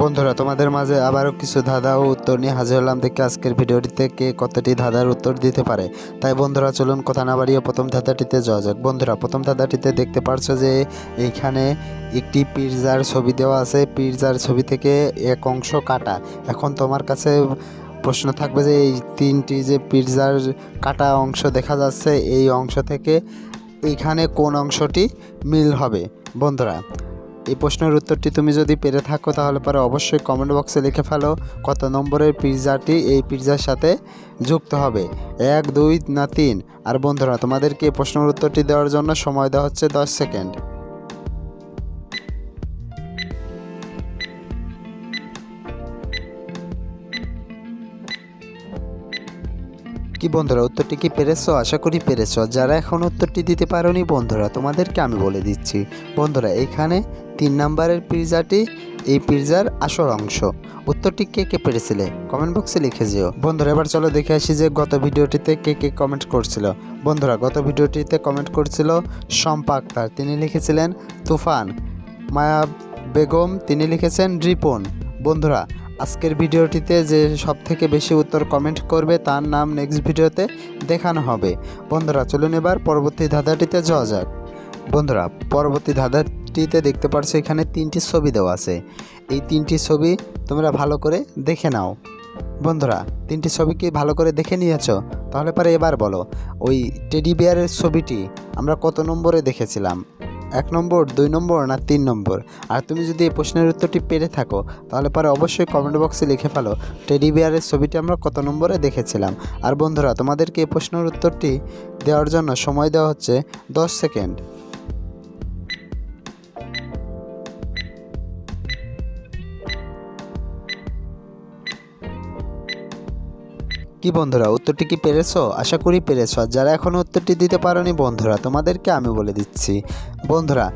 বন্ধুরা, তোমাদের মাঝে আবারও কিছু ধাঁধা ও উত্তর নিয়ে হাজির হলাম। দেখে আজকের ভিডিওটিতে কে কতটি ধাঁধার উত্তর দিতে পারে। তাই বন্ধুরা চলুন কথা না বাড়িয়ে প্রথম ধাঁধাটিতে যাওয়া যাক। বন্ধুরা, প্রথম ধাঁধাটিতে দেখতে পারছো যে এইখানে একটি পিৎজার ছবি দেওয়া আছে। পিৎজার ছবি থেকে এক অংশ কাটা। এখন তোমার কাছে প্রশ্ন থাকবে যে এই তিনটি যে পিৎজার কাটা অংশ দেখা যাচ্ছে, এই অংশ থেকে এইখানে কোন অংশটি মিল হবে। বন্ধুরা, এই প্রশ্নের উত্তরটি তুমি যদি পেরে থাকো তাহলে পরে অবশ্যই কমেন্ট বক্সে লিখে ফেলো কত নম্বরের পিৎজাটি এই পিৎজার সাথে যুক্ত হবে, 1, 2 না 3। আর বন্ধুরা, তোমাদেরকে এই প্রশ্নের উত্তরটি দেওয়ার জন্য সময় দেওয়া হচ্ছে 10 সেকেন্ড। কি বন্ধুরা, উত্তরটি কি পেরেছো? আশা করি পেরেছো। যারা এখন উত্তরটি দিতে পারোনি বন্ধুরা, তোমাদেরকে আমি বলে দিচ্ছি। বন্ধুরা, এইখানে 3 নম্বরের পিৎজাটি এই পিৎজার আসল অংশ। উত্তরটি কে কে পেরেছিলে কমেন্ট বক্সে লিখে যেও। বন্ধুরা, এবার চলো দেখে আসি যে গত ভিডিওটিতে কে কে কমেন্ট করছিল। বন্ধুরা, গত ভিডিওটিতে কমেন্ট করছিল শম্পা আক্তার, তিনি লিখেছিলেন তুফান। মায়া বেগম, তিনি লিখেছেন রিপন। বন্ধুরা, আজকের ভিডিওটিতে যে সবথেকে বেশি উত্তর কমেন্ট করবে তার নাম নেক্সট ভিডিওতে দেখানো হবে। বন্ধুরা, চলুন এবার পরবর্তী ধাঁধাটিতে যাওয়া যাক। বন্ধুরা, পরবর্তী ধাঁধাটিতে দেখতে পাচ্ছ এখানে 3টি ছবি দেওয়া আছে। এই 3টি ছবি তোমরা ভালো করে দেখে নাও। বন্ধুরা, 3টি ছবি কি ভালো করে দেখে নিয়েছো? তাহলে পরে এবার বলো, ওই টেডি বিয়ারের ছবিটি আমরা কত নম্বরে দেখেছিলাম? 1 নম্বর, 2 নম্বর না 3 নম্বর? আর তুমি যদি এই প্রশ্নের উত্তরটি পেরে থাকো তাহলে পরে অবশ্যই কমেন্ট বক্সে লিখে ফেলো টেডি বিয়ারের ছবিটি আমরা কত নম্বরে দেখেছিলাম। আর বন্ধুরা, তোমাদেরকে এই প্রশ্নের উত্তরটি দেওয়ার জন্য সময় দেওয়া হচ্ছে 10 সেকেন্ড। কি বন্ধুরা, উত্তরটি কি পেরেছো? আশা করি পেরেছো। আর যারা এখনও উত্তরটি দিতে পারোনি বন্ধুরা, তোমাদেরকে আমি বলে দিচ্ছি। বন্ধুরা,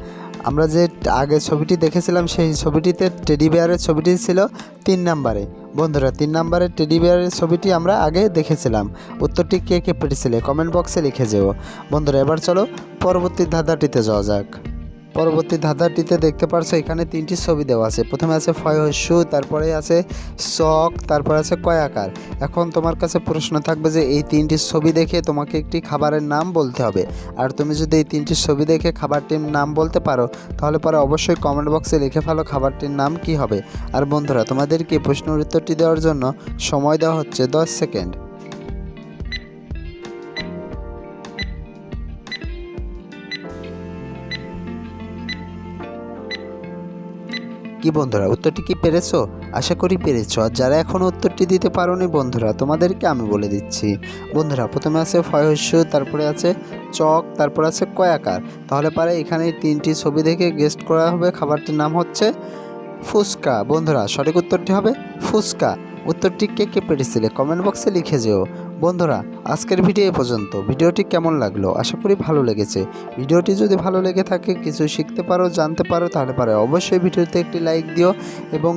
আমরা যে আগে ছবিটি দেখেছিলাম সেই ছবিটিতে টেডি বিয়ারের ছবিটি ছিল 3 নম্বরে। বন্ধুরা, 3 নম্বরের টেডি বিয়ারের ছবিটি আমরা আগে দেখেছিলাম। উত্তরটি কে কে পেরেছিলে কমেন্ট বক্সে লিখে যেও। বন্ধুরা, এবার চলো পরবর্তী ধাঁধাটিতে যাওয়া যাক। পরবর্তী ধাঁধাটিতে দেখতে পারছো এখানে 3টি ছবি দেওয়া আছে। প্রথমে আছে ফয়সু, তারপরে আছে চক, তারপর আছে কয়াকার। এখন তোমার কাছে প্রশ্ন থাকবে যে এই 3টি ছবি দেখে তোমাকে একটি খাবারের নাম বলতে হবে। আর তুমি যদি এই 3টি ছবি দেখে খাবারটির নাম বলতে পারো তাহলে পরে অবশ্যই কমেন্ট বক্সে লিখে ফেলো খাবারটির নাম কি হবে। আর বন্ধুরা, তোমাদেরকে প্রশ্নের উত্তরটি দেওয়ার জন্য সময় দেওয়া হচ্ছে 10 সেকেন্ড। কি বন্ধুরা, উত্তরটি কি পেরেছো? আশা করি পেরেছো। আর যারা এখনও উত্তরটি দিতে পারোনি বন্ধুরা, তোমাদেরকে আমি বলে দিচ্ছি। বন্ধুরা, প্রথমে আছে ফয়সু, তারপরে আছে চক, তারপর আছে কয়াকার। তাহলে পারে এখানে 3টি ছবি দেখে গেস্ট করা হবে খাবারটির নাম হচ্ছে ফুচকা। বন্ধুরা, সঠিক উত্তরটি হবে ফুচকা। উত্তরটি কে কে পেরেছিলে কমেন্ট বক্সে লিখে যেও। বন্ধুরা, আজকের ভিডিও এ পর্যন্ত। ভিডিওটি কেমন লাগলো? আশা করি ভালো লেগেছে। ভিডিওটি যদি ভালো লেগে থাকে, কিছু শিখতে পারো, জানতে পারো, তাহলে পারে অবশ্যই ভিডিওতে একটি লাইক দিও এবং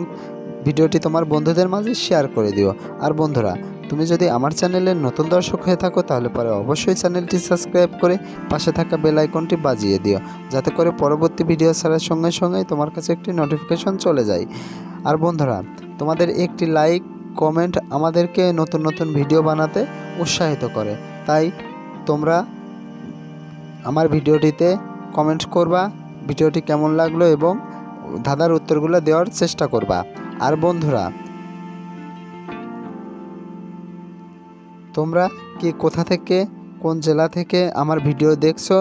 ভিডিওটি তোমার বন্ধুদের মাঝে শেয়ার করে দিও। আর বন্ধুরা, তুমি যদি আমার চ্যানেলের নতুন দর্শক হয়ে থাকো তাহলে পরে অবশ্যই চ্যানেলটি সাবস্ক্রাইব করে পাশে থাকা বেল আইকনটি বাজিয়ে দিও, যাতে করে পরবর্তী ভিডিও ছাড়ার সঙ্গে সঙ্গেই তোমার কাছে একটি নোটিফিকেশন চলে যায়। আর বন্ধুরা, তোমাদের একটি লাইক কমেন্ট আমাদেরকে নতুন নতুন ভিডিও বানাতে উৎসাহিত করে। তাই তোমরা আমার ভিডিওটিতে কমেন্ট করবা ভিডিওটি কেমন লাগলো এবং ধাঁধার উত্তরগুলো দেওয়ার চেষ্টা করবা। আর বন্ধুরা, তোমরা কি কোথা থেকে, কোন জেলা থেকে আমার ভিডিও দেখছো